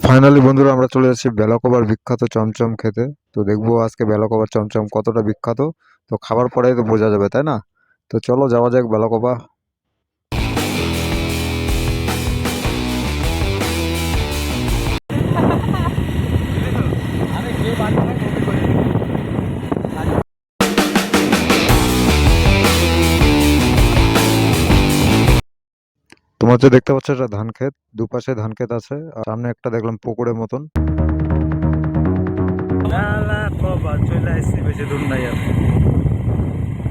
Finally বন্ধুরা আমরা চলে যাচ্ছি বেলাকোবার বিখ্যাত চমচম খেতে। তো দেখবো আজকে বেলাকোবার চমচম কতটা বিখ্যাত। তো খাবার পরেই তো বোঝা যাবে, তাই না? তো চলো যাওয়া যাক বেলাকোবা। তোমার যে দেখতে পাচ্ছ এটা ধান ক্ষেত, দুপাশে ধান ক্ষেত আছে আর সামনে একটা দেখলাম পুকুরের মতন। চলে আসছি, বেশি দূর নাই আর।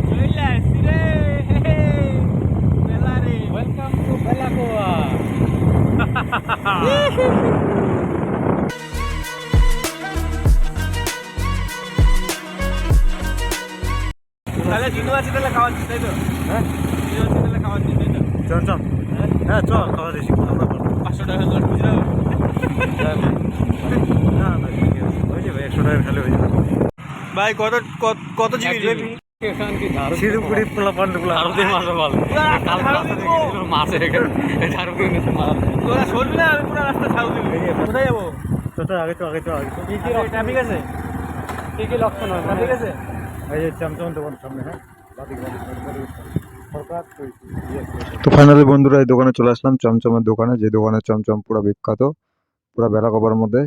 চলে আসছি রে, বেলা রে, ওয়েলকাম টু বেলাকোয়া। তাহলে জিনু আছে, তাহলে খাওয়াচ্ছি, তাই তো? হ্যাঁ, জিনু আছে, তাহলে খাওয়াচ্ছি, তাই তো? চল হ্যাঁ চ, খাওয়া দিচ্ছি। 500 টাকা করে খুচরা। না না, ঠিক আছে, হয়ে যাবে, 100 টাকা খালি হয়ে যাবে। ভাই কত কত জিবি? শিলিগুড়ি পোলা পান্ডুগুলো আরো দিয়ে মাছ ভালো মাছ তোরা সরবি না, আমি পুরো রাস্তা ছাউ দিবি। কোথায় যাবো? তোটা আগে তো কি কি ট্রাফিক আছে? কি কি লক্ষণ হয় ট্রাফিক আছে? এই যে চমচম দোকান সামনে। হ্যাঁ, তো ফাইনালি বন্ধুরা এই দোকানে চলে আসলাম, চমচমের দোকানে, যে দোকানের চমচম পুরো বিখ্যাত পুরো বেলাকোবার মধ্যে।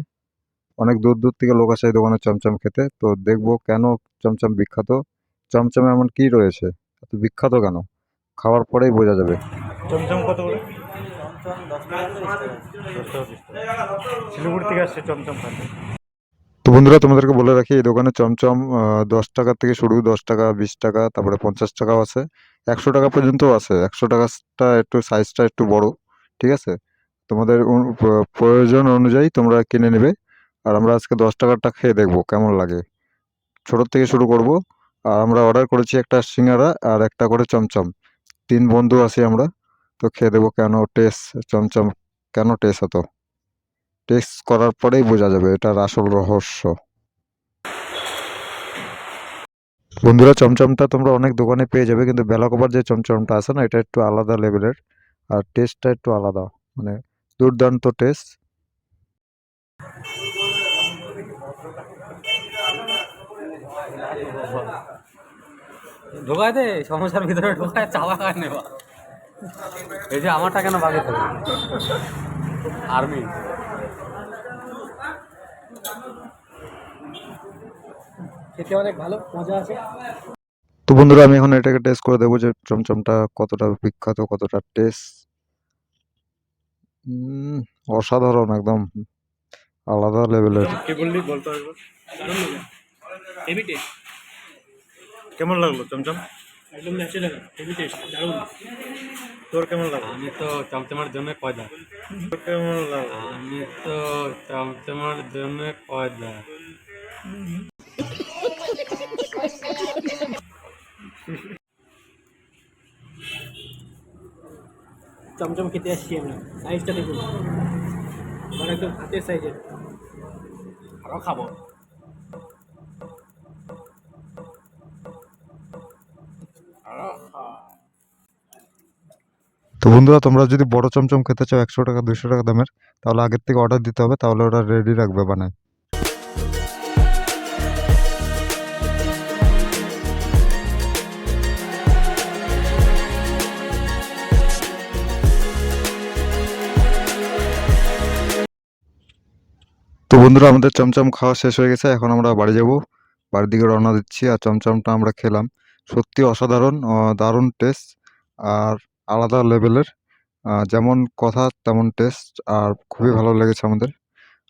অনেক দূর দূর থেকে লোক আসে এই দোকানে চমচম খেতে। তো দেখবো কেন চমচম বিখ্যাত, চমচমে এমন কি রয়েছে, এত বিখ্যাত কেন, খাওয়ার পরেই বোঝা যাবে। চমচম কত করে? চমচম 10 টাকা। শিলিগুড়ি থেকে আসছে চমচম খাতে। তো বন্ধুরা তোমাদেরকে বলে রাখি এই দোকানে চমচম 10 টাকা থেকে শুরু, 10 টাকা, 20 টাকা, তারপরে 50 টাকাও আছে, 100 টাকা পর্যন্তও আছে। 100 টাকাটা একটু সাইজটা একটু বড়, ঠিক আছে? তোমাদের প্রয়োজন অনুযায়ী তোমরা কিনে নেবে। আর আমরা আজকে 10 টাকারটা খেয়ে দেখবো কেমন লাগে, ছোট থেকে শুরু করব। আর আমরা অর্ডার করেছি একটা সিঙ্গারা আর একটা করে চমচম, 3 বন্ধু আছি আমরা। তো খেয়ে দেবো কেন টেস্ট, চমচম কেন টেস্ট হতো, টেস্ট করার পরেই বোঝা যাবে এটার আসল রহস্য। বন্ধুরা চমচমটা তোমরা অনেক দোকানে পেয়ে যাবে, কিন্তু বেলাকোবার যে চমচমটা আছে না, এটা একটু আলাদা লেভেলের। আর টেস্টটা একটু আলাদা, মানে দুর্দান্ত টেস্ট। ঢোকায় দে সমস্যার ভিতরে, ঢোকায় চাওয়া খায় নেবা। এই যে আমারটা কেন বাকি থাকে? আর্মি খেতে অনেক ভালো মজা আছে। তো বন্ধুরা আমি এখন এটাকে টেস্ট করে দেবো যে চমচমটা কতটা বিখ্যাত, কতটা টেস্ট। অসাধারণ, একদম আলাদা লেভেলের। কি বললি বলতে হবে? Heavy taste. কেমন লাগলো চমচম? একদম ন্যাচারাল, হেভি টেস্ট, দারুণ। তোর কেমন লাগলো? আমি তো চমচমের জন্য পয়দা। তোর কেমন লাগলো? আমি তো চমচমের জন্য পয়দা। চমচম খেতে আসছি আমরা, সাইজটা দেখুন, আমার একদম হাতের সাইজের। আরও খাবো। তো বন্ধুরা তোমরা যদি বড় চমচম খেতে চাও 100 টাকা 200 টাকা দামের, তাহলে আগের থেকে অর্ডার দিতে হবে, তাহলে ওরা রেডি রাখবে বানায়। তো বন্ধুরা আমাদের চমচম খাওয়া শেষ হয়ে গেছে, এখন আমরা বাড়ি যাব, বাড়ির দিকে রওনা দিচ্ছি। আর চমচমটা আমরা খেলাম, সত্যি অসাধারণ, দারুণ টেস্ট আর আলাদা লেভেলের, যেমন কথা তেমন টেস্ট, আর খুবই ভালো লেগেছে আমাদের।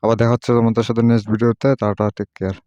আবার দেখা হচ্ছে তোমাদের সাথে নেক্সট ভিডিওতে। টাটা, টেক কেয়ার।